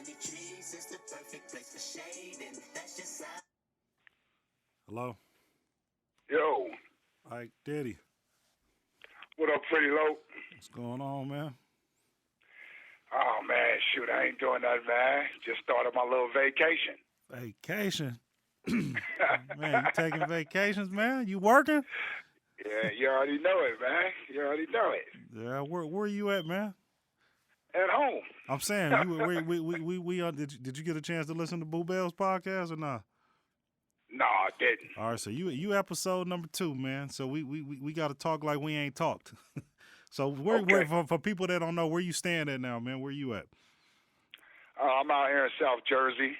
trees is the perfect place for shade, and that's just how. Hello? Yo, Ike Diddy. what up, Pretty Low? What's going on, man? Oh, man, shoot, I ain't doing nothing, man. Just started my little vacation. Vacation? Man, you taking vacations, man? You working? Yeah, you already know it, man. You already know it. Yeah, where you at, man? At home. I'm saying, did you get a chance to listen to Boo Bell's podcast or not? No, I didn't. All right, so you episode number 2, man. So we got to talk like we ain't talked. So where for people that don't know, where you stand at now, man? Where you at? I'm out here in South Jersey,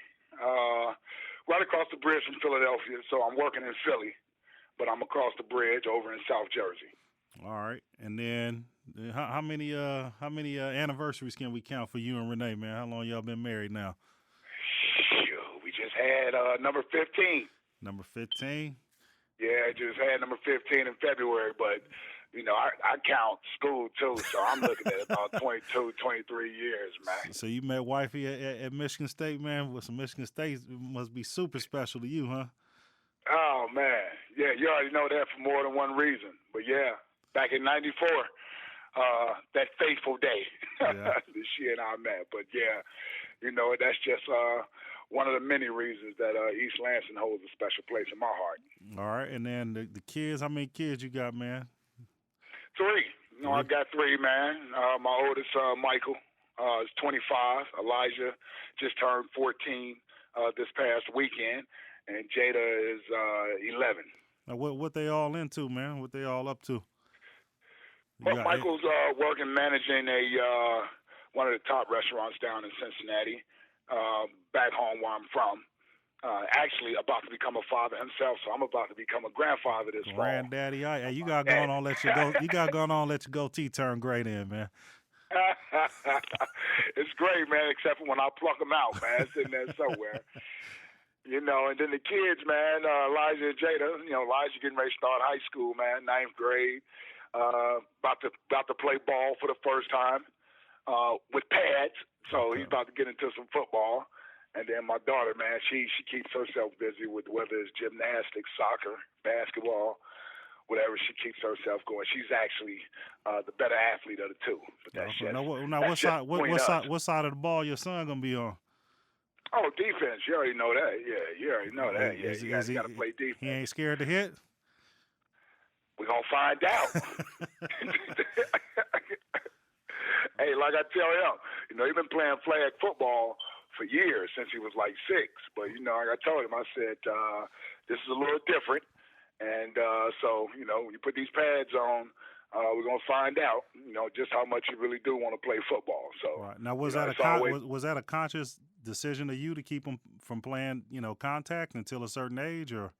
right across the bridge from Philadelphia. So I'm working in Philly, but I'm across the bridge over in South Jersey. All right, and then how many anniversaries can we count for you and Renee, man? How long y'all been married now? Shoot, we just had number 15. Number 15. Yeah, just had number 15 in February, but you know, I count school too, so I'm looking at about 22, 23 years, man. So you met wifey at Michigan State, man. With some Michigan State must be super special to you, huh? Oh, man. Yeah, you already know that for more than one reason. But, yeah, back in 94, that fateful day Yeah. that she and I met. But, yeah, you know, that's just one of the many reasons that East Lansing holds a special place in my heart. All right, and then the kids, how many kids you got, man? 3. You know, I got 3, man. My oldest, Michael, is 25. Elijah just turned 14 this past weekend. And Jada is 11. Now, what they all into, man? What they all up to? Well, Michael's working managing one of the top restaurants down in Cincinnati, back home where I'm from. Actually, about to become a father himself, so I'm about to become a grandfather this fall. Granddaddy, hey, you got going on. Let you go. You got going on. Let your goatee turn gray, then, man. It's great, man. Except for when I pluck them out, man, sitting there somewhere. You know, and then the kids, man, Elijah and Jada. You know, Elijah getting ready to start high school, man, 9th grade. About to play ball for the first time with pads. So he's about to get into some football. And then my daughter, man, she keeps herself busy with whether it's gymnastics, soccer, basketball, whatever. She keeps herself going. She's actually the better athlete of the two. But that's just, what side of the ball your son gonna be on? Oh, defense. You already know that. Yeah, you already know that. Yeah, you got to play defense. He ain't scared to hit? We're going to find out. Hey, like I tell him, you know, he's been playing flag football for years, since he was like 6. But, you know, like I told him, I said, this is a little different. And so, you know, when you put these pads on, we're going to find out, you know, just how much you really do want to play football. So, right. Now, was that a conscious decision of you to keep him from playing, you know, contact until a certain age, or?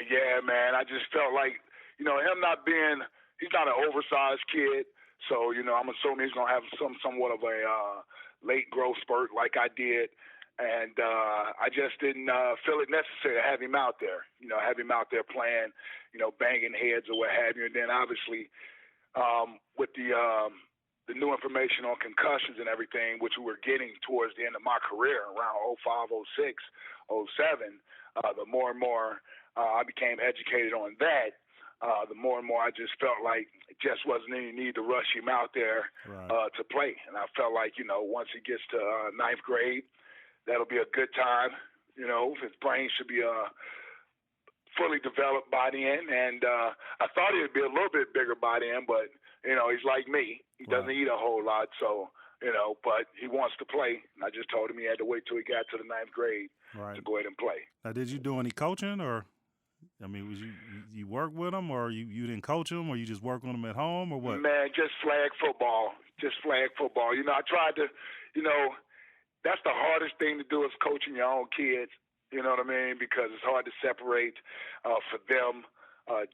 Yeah, man. I just felt like, you know, him not being, he's not an oversized kid. So, you know, I'm assuming he's going to have somewhat of a late growth spurt like I did. And I just didn't feel it necessary to have him out there, you know, playing, you know, banging heads or what have you. And then obviously with the new information on concussions and everything, which we were getting towards the end of my career around 05, 06, 07, the more and more I became educated on that, the more and more I just felt like it just wasn't any need to rush him out there to play. And I felt like, you know, once he gets to 9th grade, that'll be a good time. You know, his brain should be fully developed by then. And I thought he would be a little bit bigger by then, but, you know, he's like me. He doesn't eat a whole lot, so, you know, but he wants to play. And I just told him he had to wait till he got to the 9th grade to go ahead and play. Now, did you do any coaching, or, I mean, was you work with him, or you didn't coach him, or you just work on him at home, or what? Man, just flag football. You know, I tried to, you know, that's the hardest thing to do is coaching your own kids. You know what I mean? Because it's hard to separate for them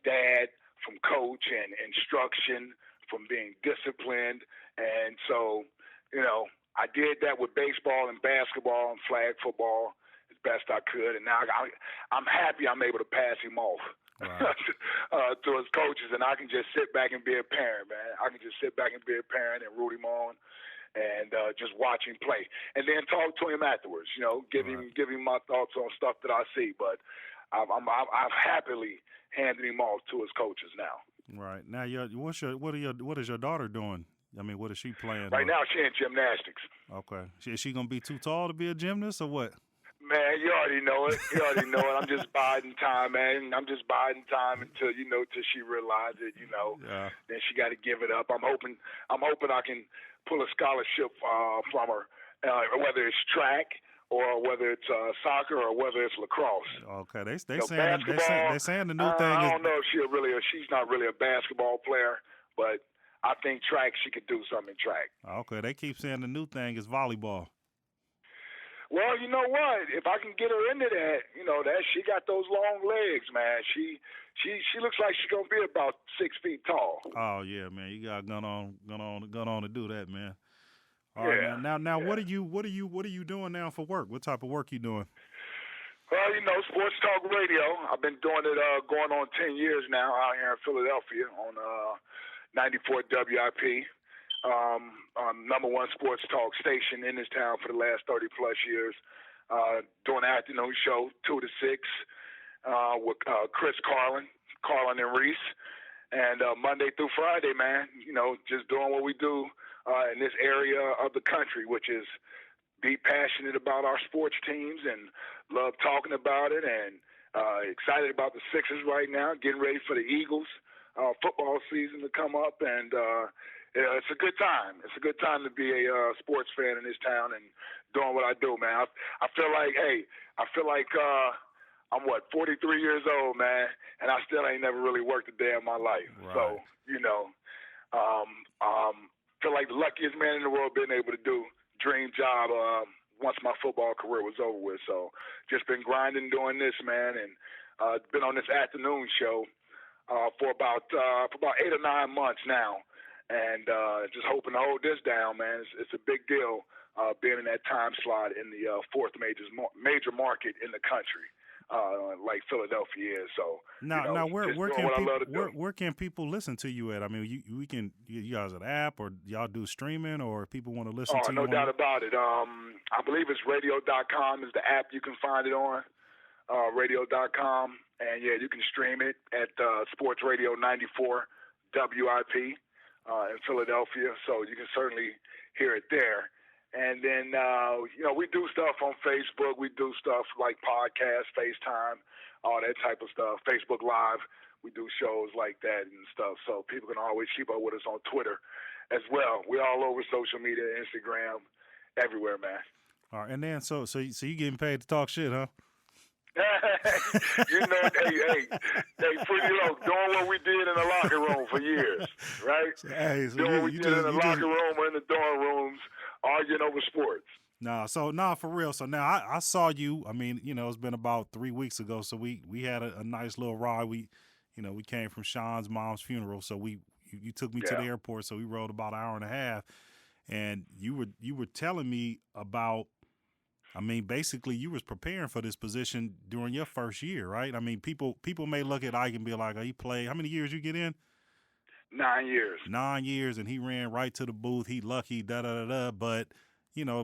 dad from coach and instruction from being disciplined. And so, you know, I did that with baseball and basketball and flag football as best I could. And now I'm happy I'm able to pass him off to his coaches, and I can just sit back and be a parent, man. I can just sit back and be a parent and root him on and just watch him play, and then talk to him afterwards. Give him my thoughts on stuff that I see. But I've happily handed him off to his coaches now. Right now, what is your daughter doing? I mean, what is she playing? Right now, she's in gymnastics. Okay, is she gonna be too tall to be a gymnast or what? Man, you already know it. I'm just biding time, man. I'm just biding time until till she realizes it. Yeah. Then she got to give it up. I'm hoping I can pull a scholarship from her, whether it's track or whether it's soccer or whether it's lacrosse. Okay, they saying basketball. They saying the new thing. I don't know if she's not really a basketball player, but I think track she could do something in track. Okay, they keep saying the new thing is volleyball. Well, you know what? If I can get her into that, that she got those long legs, man. She looks like she's gonna be about 6 feet tall. Oh yeah, man. You got gun on to do that, man. All right, now yeah. what are you doing now for work? What type of work you doing? Well, Sports Talk Radio. I've been doing it going on 10 years now out here in Philadelphia on 94 WIP. Number one sports talk station in this town for the last 30 plus years. Doing an afternoon show 2 to 6 with Chris Carlin and Reese, and Monday through Friday, man. Just doing what we do in this area of the country, which is be passionate about our sports teams and love talking about it, and excited about the Sixers right now, getting ready for the Eagles football season to come up, and it's a good time. It's a good time to be a sports fan in this town and doing what I do, man. I feel like I'm 43 years old, man, and I still ain't never really worked a day in my life. Right. So, feel like the luckiest man in the world being able to do dream job once my football career was over with. So just been grinding doing this, man, and been on this afternoon show for about 8 or 9 months now. And just hoping to hold this down, man. It's a big deal being in that time slot in the fourth major market in the country, like Philadelphia is. So now where can people listen to you at? I mean, you guys an app, or y'all do streaming, or people want to listen to you? No doubt about it. I believe it's radio.com is the app you can find it on. Radio.com, and you can stream it at Sports Radio 94 WIP. In Philadelphia, so you can certainly hear it there. And then, we do stuff on Facebook. We do stuff like podcasts, FaceTime, all that type of stuff. Facebook Live, we do shows like that and stuff. So people can always keep up with us on Twitter as well. We're all over social media, Instagram, everywhere, man. All right, and then so you getting paid to talk shit, huh? Hey, pretty low. Doing what we did in the locker room for years, right? Hey, so doing what we did in the locker room or in the dorm rooms, arguing over sports. For real. So now I saw you. I mean, it's been about 3 weeks ago. So we had a nice little ride. We came from Sean's mom's funeral. So you took me to the airport. So we rode about an hour and a half, and you were telling me about. I mean, basically, you was preparing for this position during your first year, right? I mean, people may look at Ike and be like, "Oh, he played. How many years you get in?" 9 years. 9 years, and he ran right to the booth. He lucky, da da da da. But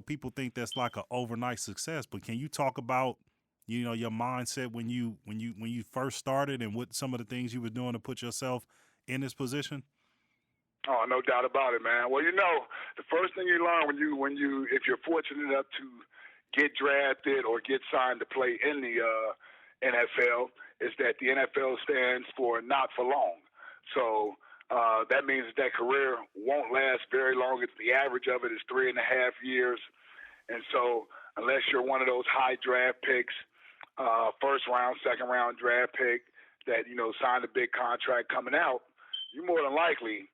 people think that's like an overnight success. But can you talk about your mindset when you first started and what some of the things you were doing to put yourself in this position? Oh, no doubt about it, man. Well, the first thing you learn if you're fortunate enough to get drafted or get signed to play in the NFL is that the NFL stands for not for long. So that means that career won't last very long. The average of it is 3.5 years. And so unless you're one of those high draft picks, first round, second round draft pick that, signed a big contract coming out, you more than likely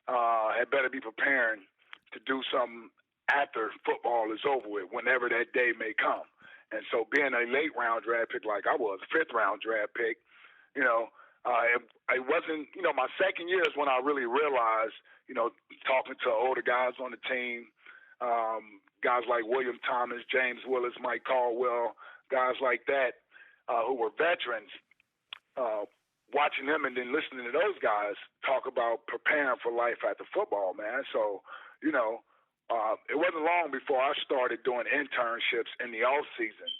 had better be preparing to do something after football is over with, whenever that day may come. And so being a late round draft pick like I was, 5th round draft pick, it wasn't, my second year is when I really realized, talking to older guys on the team, guys like William Thomas, James Willis, Mike Caldwell, guys like that who were veterans, watching them and then listening to those guys talk about preparing for life after football, man. So, it wasn't long before I started doing internships in the off season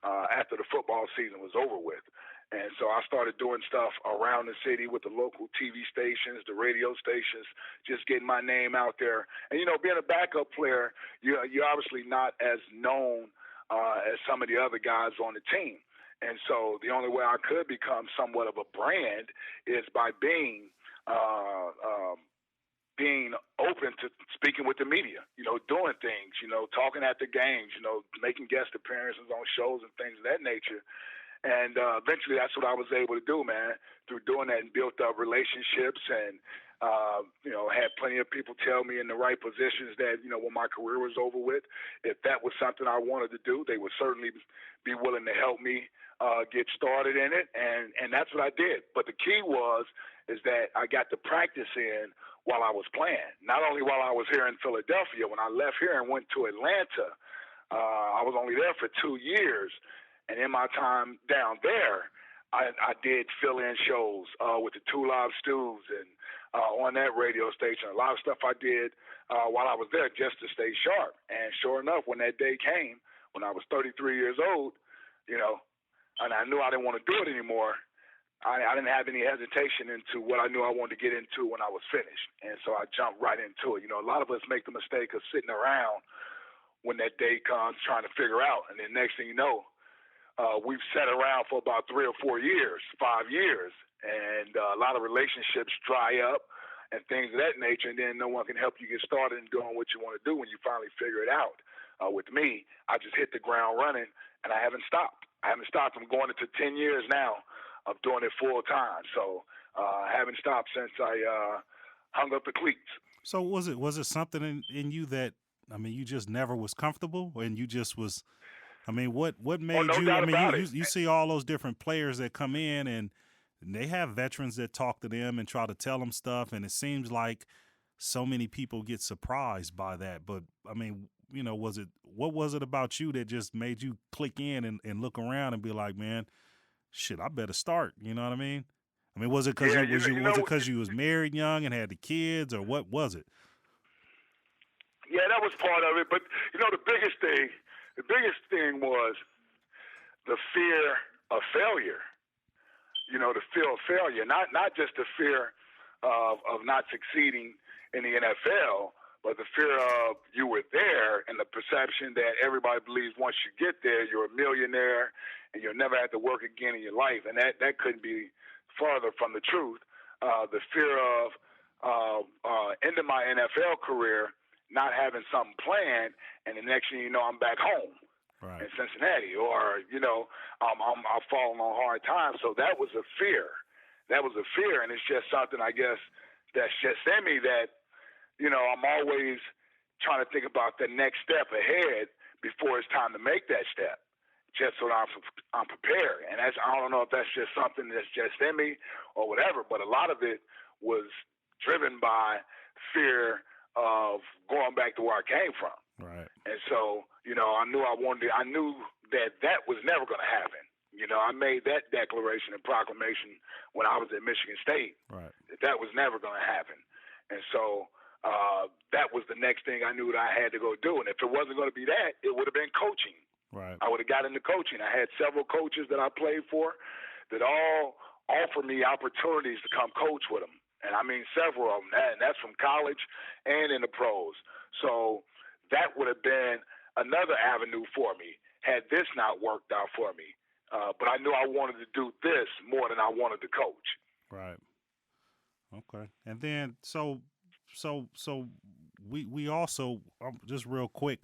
after the football season was over with. And so I started doing stuff around the city with the local TV stations, the radio stations, just getting my name out there. And, being a backup player, you're obviously not as known as some of the other guys on the team. And so the only way I could become somewhat of a brand is by being open to speaking with the media, doing things, talking at the games, making guest appearances on shows and things of that nature. And eventually that's what I was able to do, man, through doing that, and built up relationships and, had plenty of people tell me in the right positions that, when my career was over with, if that was something I wanted to do, they would certainly be willing to help me get started in it. And that's what I did. But the key is that I got to practice in while I was playing, not only while I was here in Philadelphia. When I left here and went to Atlanta, I was only there for 2 years. And in my time down there, I did fill-in shows with the Two Live Stews and on that radio station. A lot of stuff I did while I was there just to stay sharp. And sure enough, when that day came, when I was 33 years old, and I knew I didn't want to do it anymore, I didn't have any hesitation into what I knew I wanted to get into when I was finished. And so I jumped right into it. A lot of us make the mistake of sitting around when that day comes trying to figure out. And then next thing you know, we've sat around for about 3 or 4 years, 5 years, and a lot of relationships dry up and things of that nature, and then no one can help you get started in doing what you want to do when you finally figure it out. With me, I just hit the ground running, and I haven't stopped. I'm going into 10 years now of doing it full time, so I haven't stopped since I hung up the cleats. So was it something in you that, you just never was comfortable, and you just was? What made no you? doubt about it. You see all those different players that come in, and they have veterans that talk to them and try to tell them stuff, and it seems like so many people get surprised by that. But what was it about you that just made you click in and look around and be like, man, shit, I better start? You know what I mean? Was it because you was married young and had the kids, or what was it? Yeah, that was part of it. But the biggest thing was the fear of failure. The fear of failure, not just the fear of not succeeding in the NFL, but the fear of you were there and the perception that everybody believes once you get there, you're a millionaire and you'll never have to work again in your life. And that couldn't be farther from the truth. The fear of ending my NFL career, not having something planned, and the next thing you know, I'm back home. Right. In Cincinnati, or I'm falling on hard times. So that was a fear. And it's just something, I guess, that's just in me that I'm always trying to think about the next step ahead before it's time to make that step, just so I'm prepared. And I don't know if that's just something that's just in me or whatever, but a lot of it was driven by fear of going back to where I came from. Right. And so, I knew that was never going to happen. I made that declaration and proclamation when I was at Michigan State. Right. That was never going to happen. And so that was the next thing I knew that I had to go do. And if it wasn't going to be that, it would have been coaching. Right. I would have got into coaching. I had several coaches that I played for that all offered me opportunities to come coach with them. And I mean several of them. And that's from college and in the pros. So that would have been another avenue for me had this not worked out for me. But I knew I wanted to do this more than I wanted to coach. Right. Okay. And then so we also, just real quick,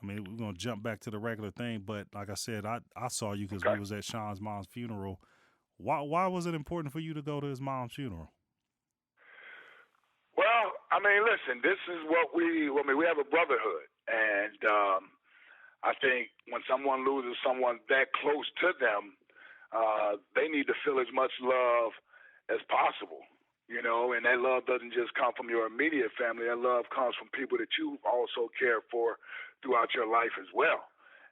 we're gonna jump back to the regular thing, but like I said, I saw you because we was at Sean's mom's funeral. Why was it important for you to go to his mom's funeral? Well, listen, this is what we have a brotherhood, and I think when someone loses someone that close to them, they need to feel as much love as possible, and that love doesn't just come from your immediate family. That love comes from people that you also care for throughout your life as well.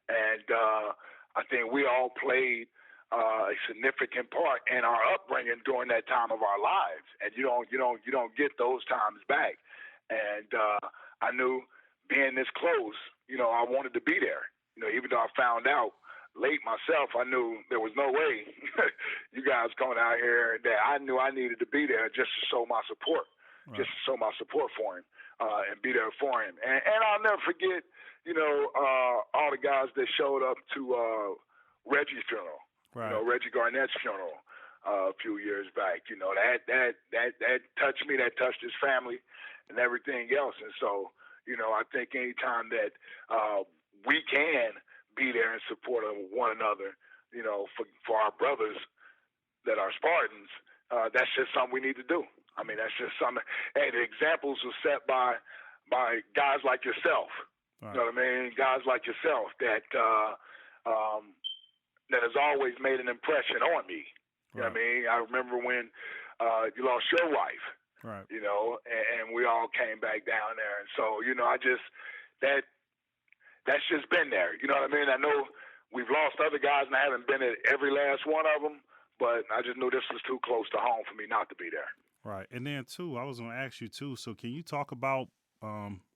And I think we all played a significant part in our upbringing during that time of our lives, and you don't get those times back. And I knew being this close, I wanted to be there. Even though I found out late myself, I knew there was no way you guys coming out here, that I knew I needed to be there just to show my support, just to show my support for him and be there for him. And I'll never forget, all the guys that showed up to Reggie's funeral, Reggie Garnett's funeral a few years back. That touched me, that touched his family and everything else. And so, I think anytime that we can be there in support of one another, for our brothers that are Spartans, that's just something we need to do. I mean, that's just something. Hey, the examples were set by guys like yourself. Right. You know what I mean? Guys like yourself that that has always made an impression on me. You know what I mean? I remember when you lost your wife. Right. And we all came back down there. And so, that's just been there. You know what I mean? I know we've lost other guys, and I haven't been at every last one of them, but I just knew this was too close to home for me not to be there. Right. And then, too, I was going to ask you, too, so can you talk about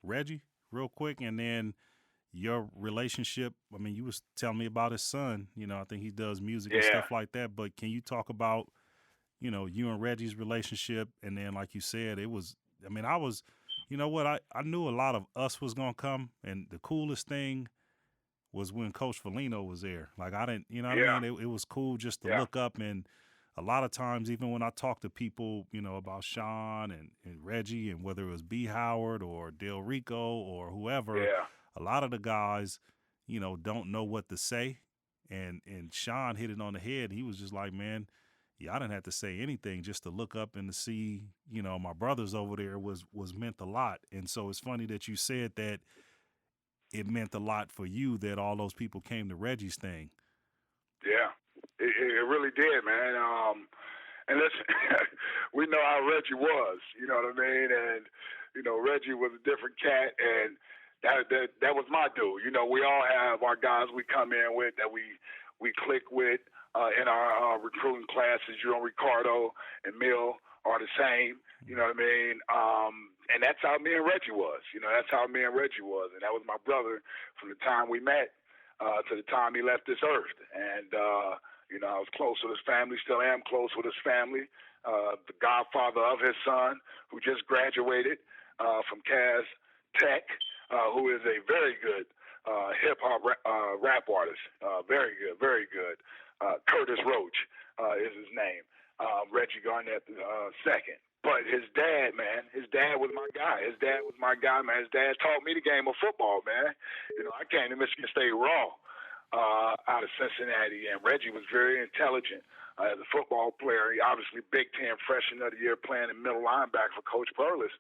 Reggie real quick, and then your relationship? I mean, you was telling me about his son. I think he does music and stuff like that, but can you talk about, you and Reggie's relationship? And then, like you said, I was, I knew a lot of us was going to come, and the coolest thing was when Coach Foligno was there. Like, I didn't, what I mean? It was cool just to look up, and a lot of times, even when I talk to people, about Sean and Reggie, and whether it was B. Howard or Del Rico or whoever, a lot of the guys, don't know what to say. And Sean hit it on the head. He was just like, man, I didn't have to say anything, just to look up and to see, my brothers over there was meant a lot. And so it's funny that you said that it meant a lot for you that all those people came to Reggie's thing. Yeah, it really did, man. And listen, we know how Reggie was, you know what I mean? And, Reggie was a different cat, and that was my dude. We all have our guys we come in with that we click with. In our recruiting classes, Ricardo and Mill are the same, you know what I mean? And that's how me and Reggie was, that's how me and Reggie was. And that was my brother from the time we met to the time he left this earth. And, I was close with his family, still am close with his family. The godfather of his son, who just graduated from Cass Tech, who is a very good hip-hop rap artist, very good, very good. Curtis Roach is his name. Reggie Garnett second. But his dad, man, was my guy. His dad, man. His dad taught me the game of football, man. I came to Michigan State raw out of Cincinnati, and Reggie was very intelligent as a football player. He obviously Big Ten Freshman of the Year playing in middle linebacker for Coach Perlis.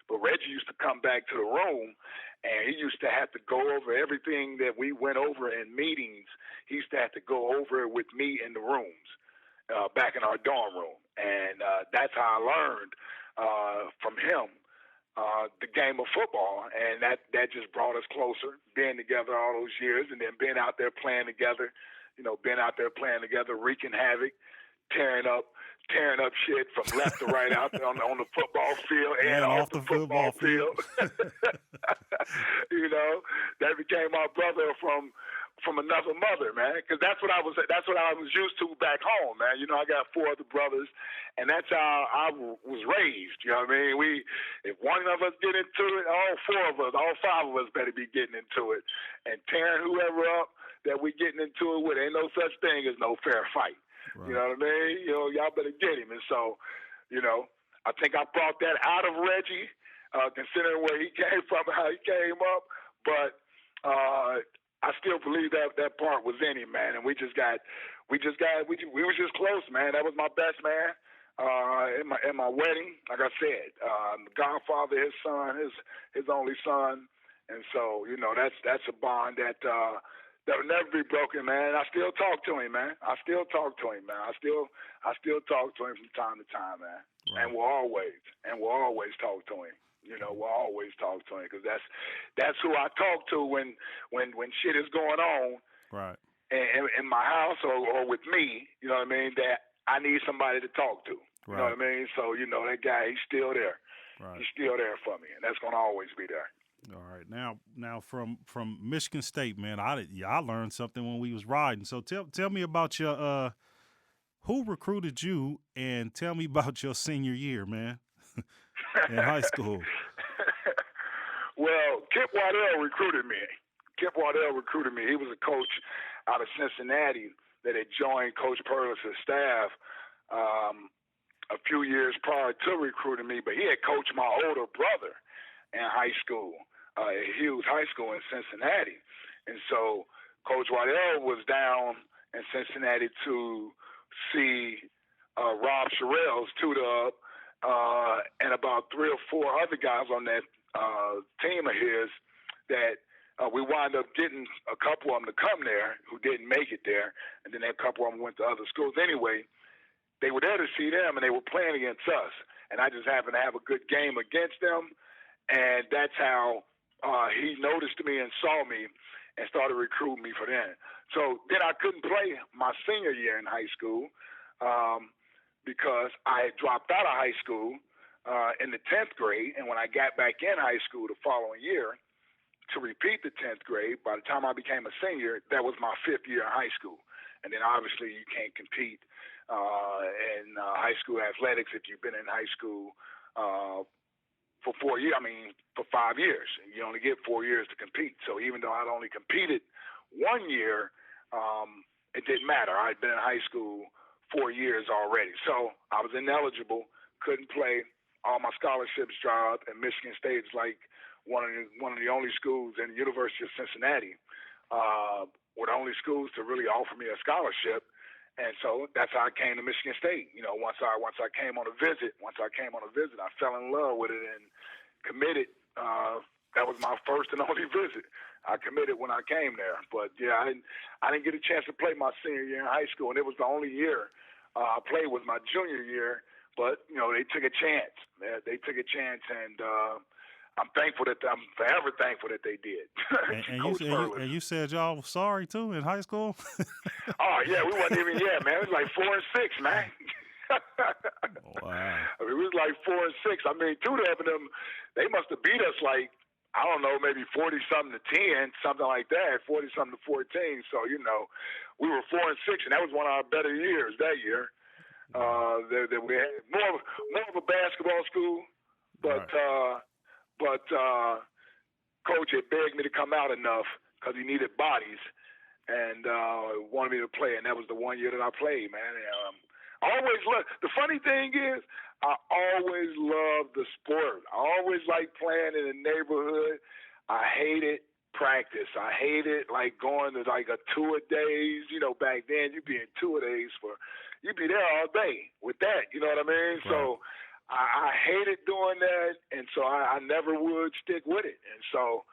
But Reggie used to come back to the room, and he used to have to go over everything that we went over in meetings. He used to have to go over it with me in the rooms, back in our dorm room. And that's how I learned from him the game of football. And that just brought us closer, being together all those years, and then being out there playing together, wreaking havoc, tearing up shit from left to right out there on the football field and off the football field. That became my brother from another mother, man. Because that's what I was used to back home, man. I got 4 other brothers, and that's how I was raised. You know what I mean? If one of us get into it, all 5 of us better be getting into it and tearing whoever up that we getting into it with. Ain't no such thing as no fair fight. Right. You know what I mean? Y'all better get him. And so, I think I brought that out of Reggie, considering where he came from and how he came up. But I still believe that part was in him, man. And we was just close, man. That was my best man in my wedding. Like I said, the godfather, his son, his only son. And so, that's a bond that will never be broken, man. I still talk to him, man. I still talk to him from time to time, man. Right. And we'll always talk to him. We'll always talk to him because that's who I talk to when shit is going on, right? In my house or with me, you know what I mean? That I need somebody to talk to. Right. You know what I mean? So that guy, he's still there. Right. He's still there for me, and that's gonna always be there. All right, now from Michigan State, man, I learned something when we was riding. So tell me about your who recruited you, and tell me about your senior year, man, in high school. Well, Kip Waddell recruited me. Kip Waddell recruited me. He was a coach out of Cincinnati that had joined Coach Perlis' staff a few years prior to recruiting me, but he had coached my older brother in high school at Hughes High School in Cincinnati. And so Coach Waddell was down in Cincinnati to see Rob Sherrill's tutor up and about 3 or 4 other guys on that team of his that we wound up getting a couple of them to come there who didn't make it there, and then a couple of them went to other schools. Anyway, they were there to see them, and they were playing against us. And I just happened to have a good game against them, and that's how he noticed me and saw me and started recruiting me for that. So then I couldn't play my senior year in high school because I had dropped out of high school in the 10th grade, and when I got back in high school the following year to repeat the 10th grade, by the time I became a senior, that was my 5th year in high school. And then obviously you can't compete in high school athletics if you've been in high school for 4 years. I mean, for 5 years. You only get 4 years to compete. So even though I'd only competed 1 year, it didn't matter. I'd been in high school 4 years already. So I was ineligible, couldn't play. All my scholarships dried up, and Michigan State is like one of the only schools in the University of Cincinnati were the only schools to really offer me a scholarship. And so that's how I came to Michigan State. You know, once I came on a visit, I fell in love with it and committed. That was my first and only visit. I committed when I came there. But yeah, I didn't get a chance to play my senior year in high school, and it was the only year I played was my junior year. But you know, they took a chance. They took a chance, and I'm forever thankful that they did. And you said y'all were sorry too in high school. Oh yeah, we wasn't even man. It was like 4 and 6, man. Wow. I mean, it was like 4 and 6. I mean, two of them, they must have beat us like, I don't know, maybe 40-something to 10, something like that, 40-something to 14. So you know, we were 4 and 6, and that was one of our better years that year. That we had more of a basketball school, but Coach had begged me to come out enough because he needed bodies and wanted me to play, and that was the 1 year that I played, man. I always loved. The funny thing is, I always loved the sport. I always liked playing in the neighborhood. I hated practice. I hated like going to like a two-a-days. You know, back then you'd be in two-a-days you'd be there all day with that. You know what I mean? Right. So I hated doing that, and so I never would stick with it. And so,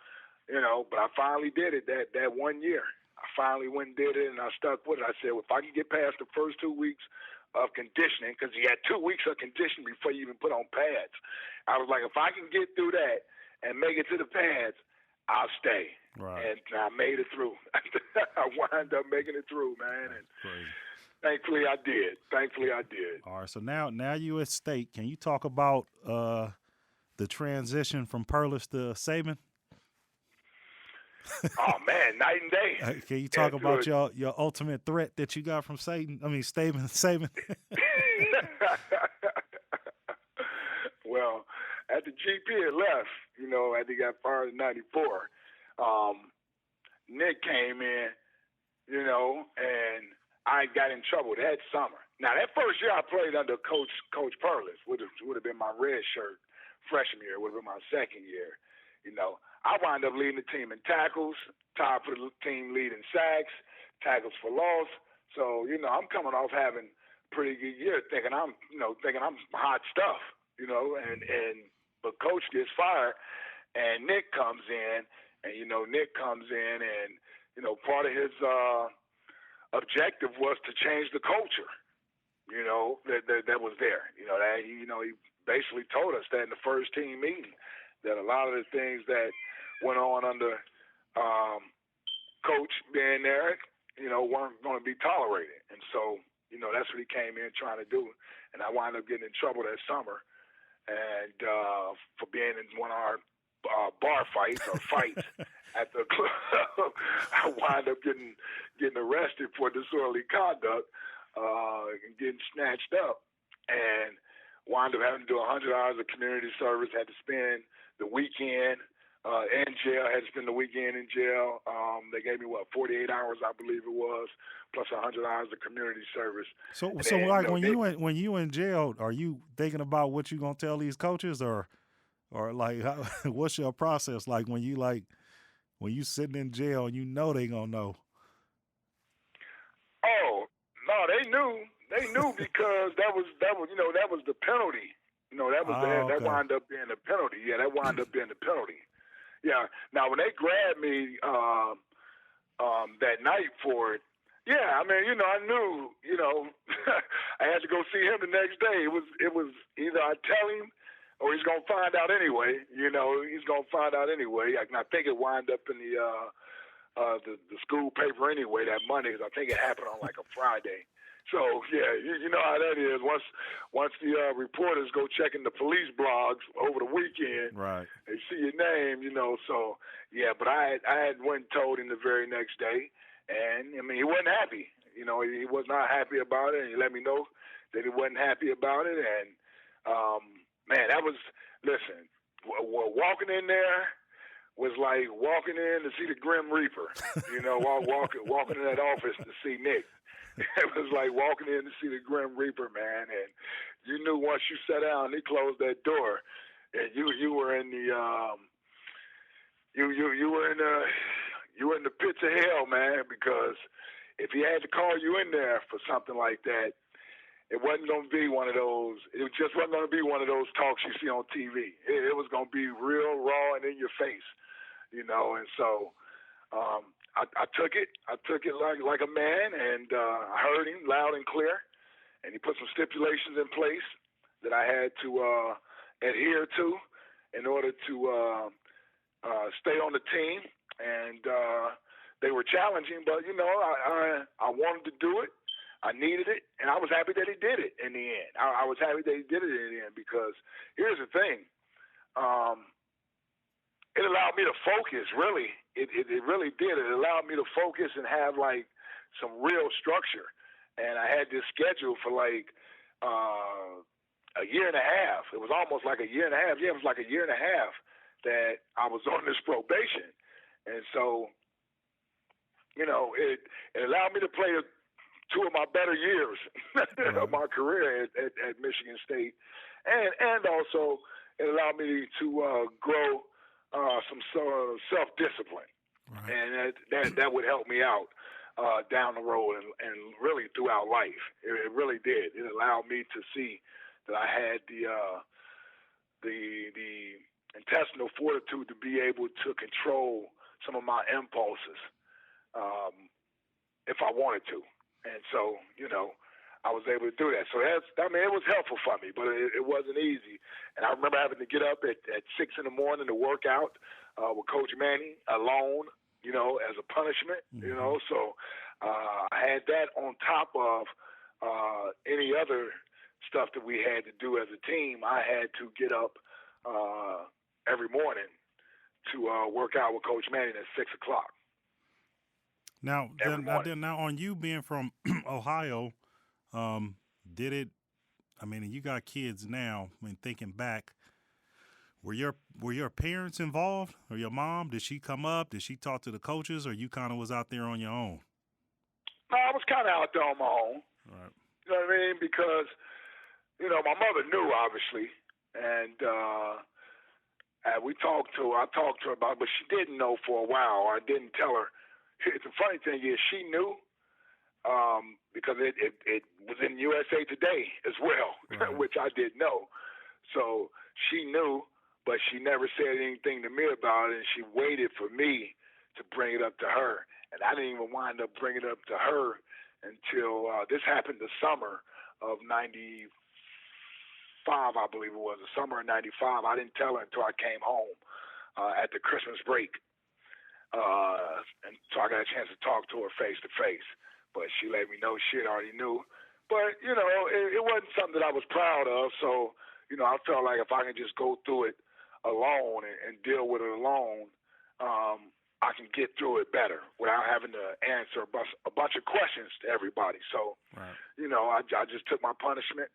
you know, but I finally did it that 1 year. I finally went and did it, and I stuck with it. I said, well, if I can get past the first 2 weeks of conditioning, because you had 2 weeks of conditioning before you even put on pads. I was like, if I can get through that and make it to the pads, I'll stay. Right. And I made it through. I wound up making it through, man. And thankfully I did. All right, so now you at State. Can you talk about the transition from Perlis to Saban? Oh man, night and day. Can you talk about your ultimate threat that you got from Saban? Saban. Well, at the GP it left, you know, after he got fired in '94. Nick came in, you know, and I got in trouble that summer. Now that first year I played under Coach Perlis would have been my red shirt freshman year. Would have been my second year. You know, I wound up leading the team in tackles, tied for the team lead in sacks, tackles for loss. So you know, I'm coming off having a pretty good year, thinking I'm hot stuff. You know, but Coach gets fired, and Nick comes in, and you know, and you know, part of his objective was to change the culture, you know, that was there. You know, that he basically told us that in the first team meeting that a lot of the things that went on under Coach being there, you know, weren't going to be tolerated. And so, you know, that's what he came in trying to do. And I wound up getting in trouble that summer and for being in one of our bar fights or fights at the club. I wind up getting arrested for disorderly conduct and getting snatched up, and wound up having to do 100 hours of community service. Had to spend the weekend in jail. Had to spend the weekend in jail. They gave me 48 hours, I believe it was, plus 100 hours of community service. So then, like when you in jail, are you thinking about what you gonna tell these coaches, or like what's your process like when you sitting in jail and you know they gonna know? Oh no, they knew because that was the penalty. That wound up being the penalty. Yeah, that wound up being the penalty. Yeah. Now when they grabbed me that night for it, yeah, I mean, I knew, I had to go see him the next day. It was either I tell him or he's gonna find out anyway. He's gonna find out anyway. And I think it wound up in the school paper anyway that Monday. 'Cause I think it happened on like a Friday. So yeah, you know how that is. Once the reporters go checking the police blogs over the weekend, right? They see your name, So yeah, but I had went and told him the very next day, and I mean he wasn't happy. He was not happy about it, and he let me know that he wasn't happy about it. And man, that was walking in there was like walking in to see the Grim Reaper. Walking in that office to see Nick. It was like walking in to see the Grim Reaper, man. And you knew once you sat down, they closed that door, and you were in the you were in the pits of hell, man. Because if he had to call you in there for something like that, it wasn't going to be one of those. It just wasn't going to be one of those talks you see on TV. It was going to be real, raw, and in your face, And so I took it. I took it like a man, and I heard him loud and clear. And he put some stipulations in place that I had to adhere to in order to stay on the team. And they were challenging, but I wanted to do it. I needed it, and I was happy that he did it in the end. I was happy that he did it in the end because here's the thing. It allowed me to focus, really. It really did. It allowed me to focus and have, like, some real structure. And I had this schedule for, like, a year and a half. It was almost like a year and a half. Yeah, it was like a year and a half that I was on this probation. And so, it allowed me to play two of my better years of my career at Michigan State. And also it allowed me to grow some sort of self-discipline. Right. And that would help me out down the road and really throughout life. It really did. It allowed me to see that I had the intestinal fortitude to be able to control some of my impulses if I wanted to. And so, I was able to do that. So it was helpful for me, but it wasn't easy. And I remember having to get up at 6 in the morning to work out with Coach Manning alone, as a punishment, So I had that on top of any other stuff that we had to do as a team. I had to get up every morning to work out with Coach Manning at 6 o'clock. Now, on you being from Ohio, did it? I mean, you got kids now. I mean, thinking back, were your parents involved, or your mom? Did she come up? Did she talk to the coaches, or you kind of was out there on your own? No, I was kind of out there on my own. Right. You know what I mean? Because my mother knew, obviously, and I talked to her about it, but she didn't know for a while. I didn't tell her. The funny thing is, she knew because it was in USA Today as well, right. Which I didn't know. So she knew, but she never said anything to me about it, and she waited for me to bring it up to her. And I didn't even wind up bringing it up to her until this happened the summer of 95, I believe it was, the summer of 95. I didn't tell her until I came home at the Christmas break. And so I got a chance to talk to her face to face, but she let me know she already knew. But it wasn't something that I was proud of. So I felt like if I can just go through it alone and deal with it alone, I can get through it better without having to answer a bunch of questions to everybody. So, right. I just took my punishment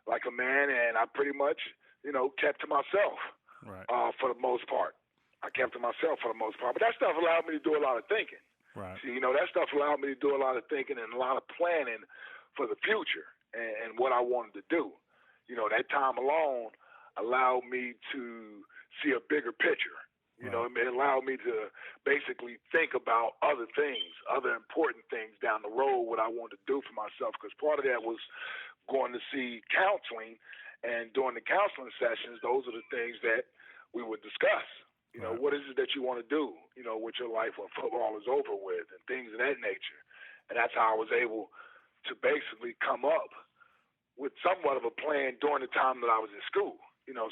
like a man, and I pretty much, kept to myself Right. For the most part. I kept to myself for the most part. But that stuff allowed me to do a lot of thinking. Right. See, that stuff allowed me to do a lot of thinking and a lot of planning for the future and what I wanted to do. That time alone allowed me to see a bigger picture. It allowed me to basically think about other things, other important things down the road, what I wanted to do for myself. Because part of that was going to see counseling, and during the counseling sessions, those are the things that we would discuss. Right. What is it that you want to do, with your life when football is over with, and things of that nature. And that's how I was able to basically come up with somewhat of a plan during the time that I was in school.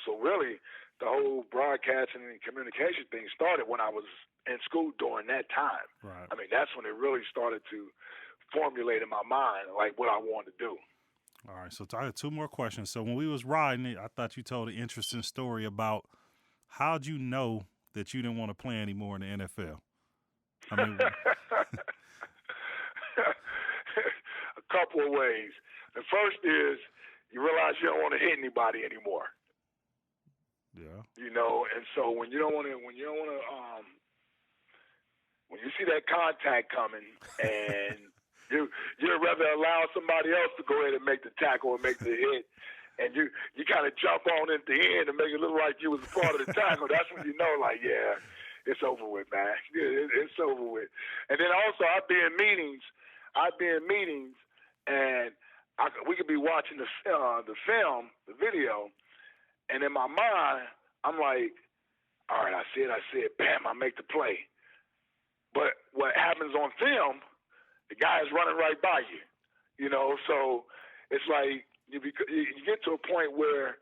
So really, the whole broadcasting and communication thing started when I was in school during that time. Right. I mean, that's when it really started to formulate in my mind, like, what I wanted to do. All right, so I have two more questions. So when we was riding, I thought you told an interesting story about how'd you know that you didn't want to play anymore in the NFL? I mean, a couple of ways. The first is you realize you don't want to hit anybody anymore. yeah, And so when you see that contact coming and you'd rather allow somebody else to go ahead and make the tackle and make the hit, and you kind of jump on at the end and make it look like you was a part of the tackle, that's when you know, like, yeah, it's over with, man. It's over with. And then also, I'd be in meetings, and we could be watching the film, the video, and in my mind, I'm like, all right, I see it, bam, I make the play. But what happens on film, the guy is running right by you, so it's like you get to a point where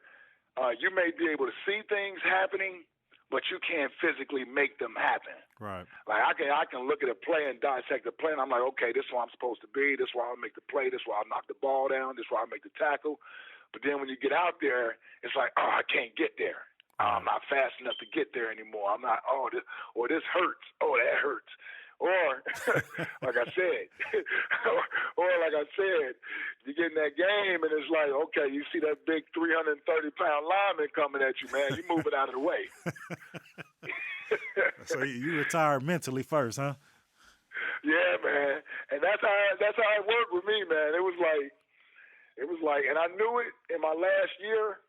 you may be able to see things happening, but you can't physically make them happen. right. Like I can look at a play and dissect the play, and I'm like, okay, this is where I'm supposed to be. This is where I'll make the play. This is where I'll knock the ball down. This is where I'll make the tackle. But then when you get out there, it's like, oh, I can't get there. I'm not fast enough to get there anymore. I'm not. This hurts. Oh, that hurts. Or like I said, you get in that game and it's like, okay, you see that big 330-pound lineman coming at you, man. You move it out of the way. So you retired mentally first, huh? Yeah, man. And that's how it worked with me, man. It was like, and I knew it in my last year.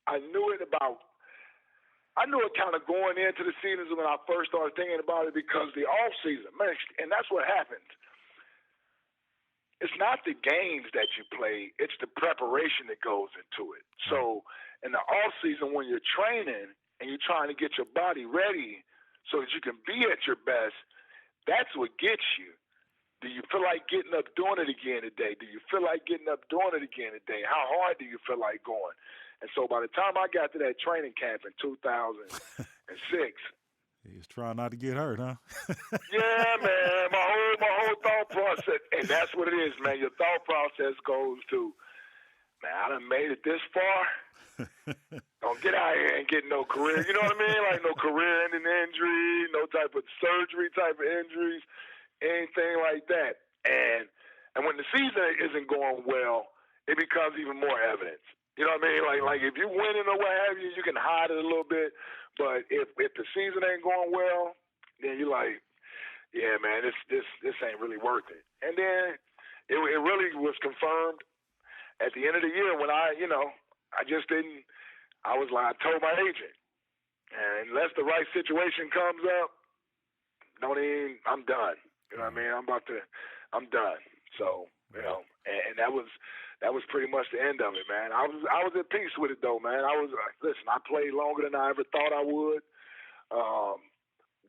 I knew it kind of going into the seasons when I first started thinking about it, because the off season, man, and that's what happens. It's not the games that you play, it's the preparation that goes into it. So in the off season, when you're training and you're trying to get your body ready so that you can be at your best, that's what gets you. Do you feel like getting up doing it again today? Do you feel like getting up doing it again today? How hard do you feel like going? And so by the time I got to that training camp in 2006, he was trying not to get hurt, huh? yeah, man, my whole thought process, and that's what it is, man. Your thought process goes to, man, I done made it this far. Don't get out here and get no career. You know what I mean? Like no career-ending injury, no type of surgery type of injuries, anything like that. And when the season isn't going well, it becomes even more evidence. You know what I mean? Like if you're winning or what have you, you can hide it a little bit. But if the season ain't going well, then you're like, yeah, man, this ain't really worth it. And then it really was confirmed at the end of the year when I just didn't. I was like, I told my agent, and unless the right situation comes up, I'm done. You know what I mean? I'm done. So, and that was pretty much the end of it, man. I was at peace with it though, man. Listen, I played longer than I ever thought I would.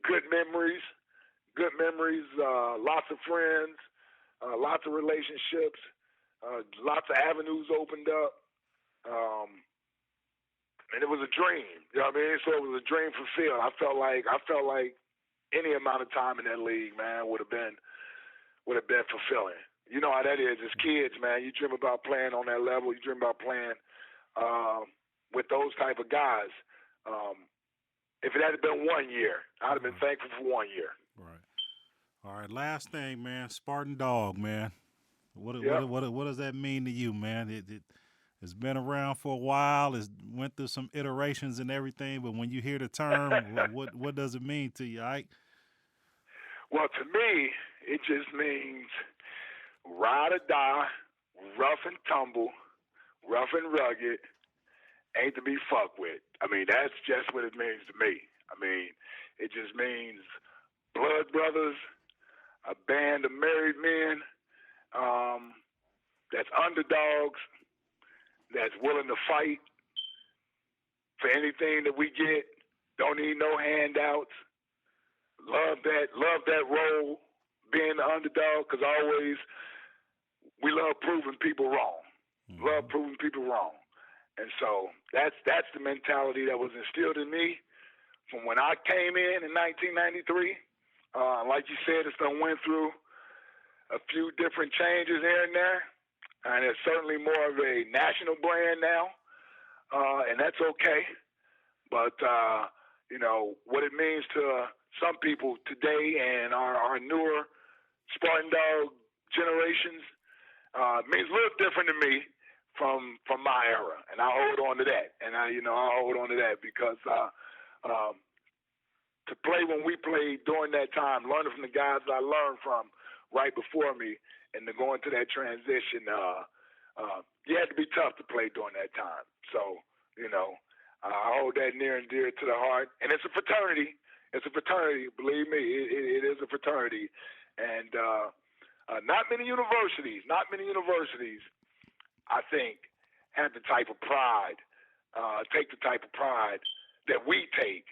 Good memories, lots of friends, lots of relationships, lots of avenues opened up. And it was a dream, you know what I mean? So it was a dream fulfilled. I felt like any amount of time in that league, man, would have been fulfilling. You know how that is as kids, man. You dream about playing on that level. You dream about playing with those type of guys. if it had been 1 year, I'd have been thankful for 1 year. Right. All right. Last thing, man. SpartanDawg, man. What does that mean to you, man? It's been around for a while. It's went through some iterations and everything. But when you hear the term, what does it mean to you, Ike? Well, to me, it just means ride or die, rough and tumble, rough and rugged, ain't to be fucked with. I mean, that's just what it means to me. I mean, it just means blood brothers, a band of married men, that's underdogs, that's willing to fight for anything that we get, don't need no handouts, love that role, being the underdog, because always we love proving people wrong. Love proving people wrong. And so that's the mentality that was instilled in me from when I came in 1993. Like you said, it's done went through a few different changes here and there, and it's certainly more of a national brand now, and that's okay. But, what it means to some people today and our newer SpartanDawg generations means a little different to me from my era, and I hold on to that. And I hold on to that because to play when we played during that time, learning from the guys that I learned from right before me, and to go into that transition, you had to be tough to play during that time. So, I hold that near and dear to the heart. And it's a fraternity. It's a fraternity. Believe me, it is a fraternity. And not many universities, I think, have the type of pride, take the type of pride that we take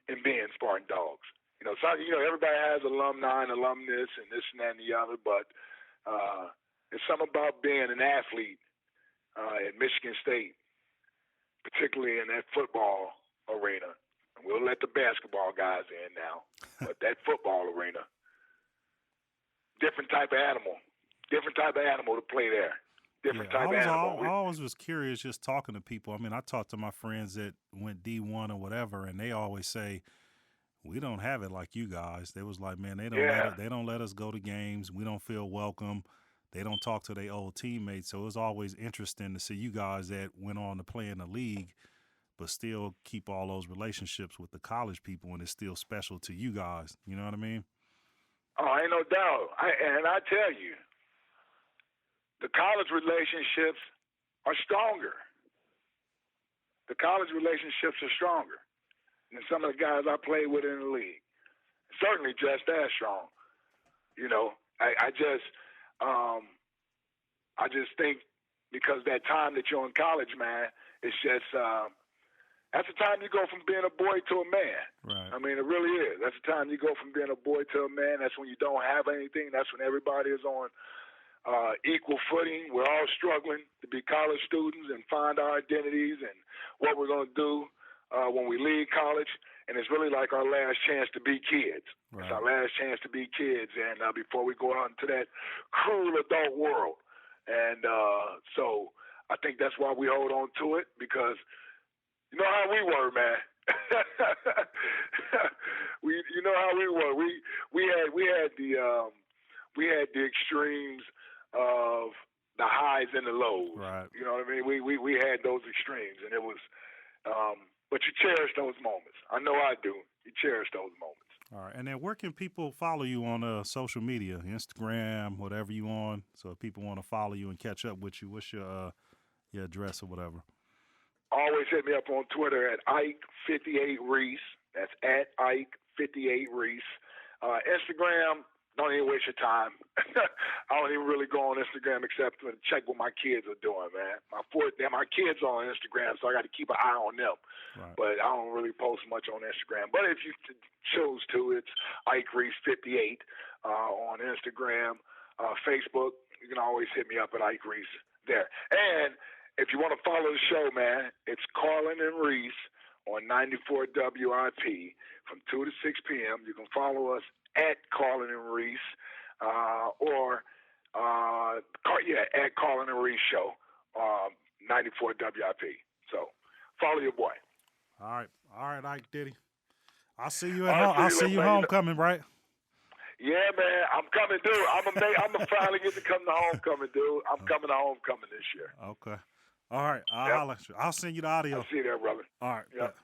in being SpartanDawgs. Everybody has alumni and alumnus and this and that and the other, but it's something about being an athlete at Michigan State, particularly in that football arena. And we'll let the basketball guys in now, but that football arena, different type of animal to play there. I always was curious just talking to people. I mean, I talk to my friends that went D1 or whatever, and they always say, we don't have it like you guys. They was like, man, they don't let us go to games. We don't feel welcome. They don't talk to their old teammates. So it was always interesting to see you guys that went on to play in the league, but still keep all those relationships with the college people, and it's still special to you guys. You know what I mean? Oh, ain't no doubt. I tell you, the college relationships are stronger. The college relationships are stronger than some of the guys I played with in the league. Certainly just as strong. I just think because that time that you're in college, man, it's just that's the time you go from being a boy to a man. Right. I mean, it really is. That's the time you go from being a boy to a man. That's when you don't have anything. That's when everybody is on equal footing. We're all struggling to be college students and find our identities and what we're going to do when we leave college. And it's really like our last chance to be kids. Right. It's our last chance to be kids, and before we go out into that cruel adult world. And so I think that's why we hold on to it, because you know how we were, man. You know how we were. We had the extremes of the highs and the lows. Right. You know what I mean? We had those extremes, and it was. But you cherish those moments. I know I do. You cherish those moments. All right. And then where can people follow you on social media, Instagram, whatever you on? So if people want to follow you and catch up with you, what's your address or whatever? Always hit me up on Twitter at Ike58Reese. That's at Ike58Reese. Instagram, don't even waste your time. I don't even really go on Instagram except to check what my kids are doing, man. My kids are on Instagram, so I got to keep an eye on them. Right. But I don't really post much on Instagram. But if you choose to, it's Ike Reese58 on Instagram. Facebook, you can always hit me up at Ike Reese there. And if you want to follow the show, man, it's Carlin and Reese on 94 WIP from 2 to 6 p.m. You can follow us at Carlin and Reese at Carlin and Reese Show, 94 WIP. So follow your boy. All right, Ike Diddy. I'll see you at home. I'll see you homecoming, right? Yeah, man, I'm coming, dude. I'm gonna finally get to come to homecoming, dude. I'm coming to homecoming this year. Okay. All right. I'll holler at you. I'll send you the audio. I'll see you there, brother. All right. Yep.